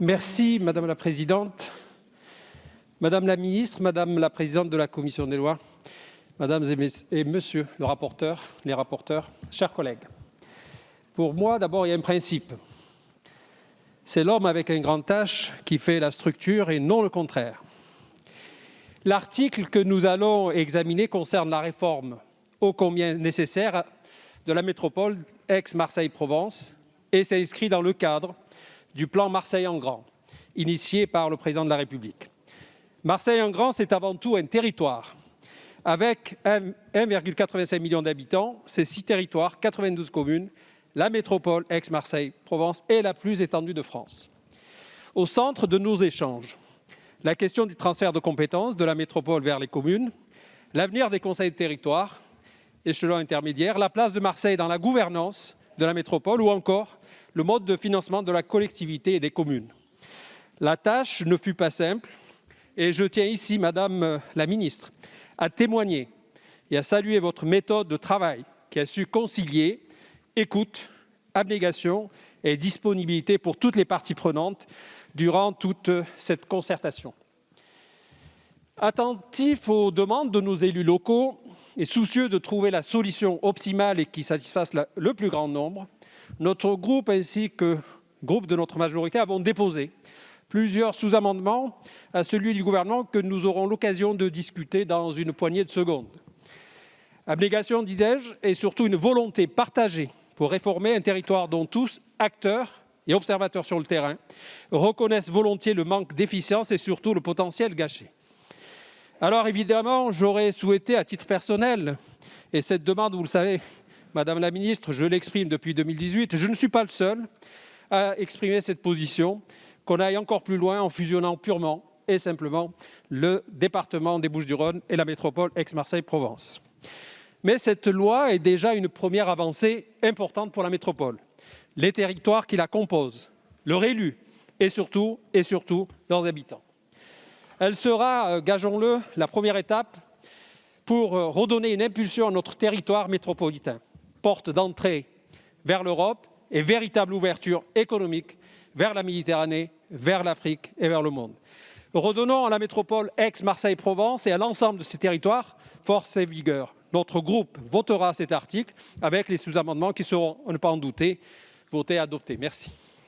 Merci Madame la Présidente. Madame la Ministre, Madame la Présidente de la Commission des lois, Mesdames et Messieurs les rapporteurs, chers collègues. Pour moi, d'abord, il y a un principe. C'est l'homme avec un grand H qui fait la structure et non le contraire. L'article que nous allons examiner concerne la réforme ô combien nécessaire de la métropole Aix-Marseille-Provence et s'inscrit dans le cadre du plan Marseille en grand, initié par le Président de la République. Marseille en grand, c'est avant tout un territoire. Avec 1,85 million d'habitants, ces 6 territoires, 92 communes, la métropole Aix-Marseille-Provence est la plus étendue de France. Au centre de nos échanges, la question du transfert de compétences de la métropole vers les communes, l'avenir des conseils de territoire, échelon intermédiaire, la place de Marseille dans la gouvernance de la métropole ou encore le mode de financement de la collectivité et des communes. La tâche ne fut pas simple et je tiens ici, Madame la Ministre, à témoigner et à saluer votre méthode de travail qui a su concilier écoute, abnégation et disponibilité pour toutes les parties prenantes durant toute cette concertation. Attentif aux demandes de nos élus locaux et soucieux de trouver la solution optimale et qui satisfasse le plus grand nombre, notre groupe ainsi que le groupe de notre majorité avons déposé plusieurs sous-amendements à celui du gouvernement que nous aurons l'occasion de discuter dans une poignée de secondes. Abnégation, disais-je, et surtout une volonté partagée pour réformer un territoire dont tous, acteurs et observateurs sur le terrain, reconnaissent volontiers le manque d'efficience et surtout le potentiel gâché. Alors évidemment, j'aurais souhaité à titre personnel, et cette demande, vous le savez, Madame la Ministre, je l'exprime depuis 2018, je ne suis pas le seul à exprimer cette position, qu'on aille encore plus loin en fusionnant purement et simplement le département des Bouches-du-Rhône et la métropole Aix-Marseille-Provence. Mais cette loi est déjà une première avancée importante pour la métropole, les territoires qui la composent, leurs élus et surtout leurs habitants. Elle sera, gageons-le, la première étape pour redonner une impulsion à notre territoire métropolitain, porte d'entrée vers l'Europe et véritable ouverture économique vers la Méditerranée, vers l'Afrique et vers le monde. Redonnons à la métropole Aix-Marseille-Provence et à l'ensemble de ces territoires force et vigueur. Notre groupe votera cet article avec les sous-amendements qui seront, à ne pas en douter, votés et adoptés. Merci.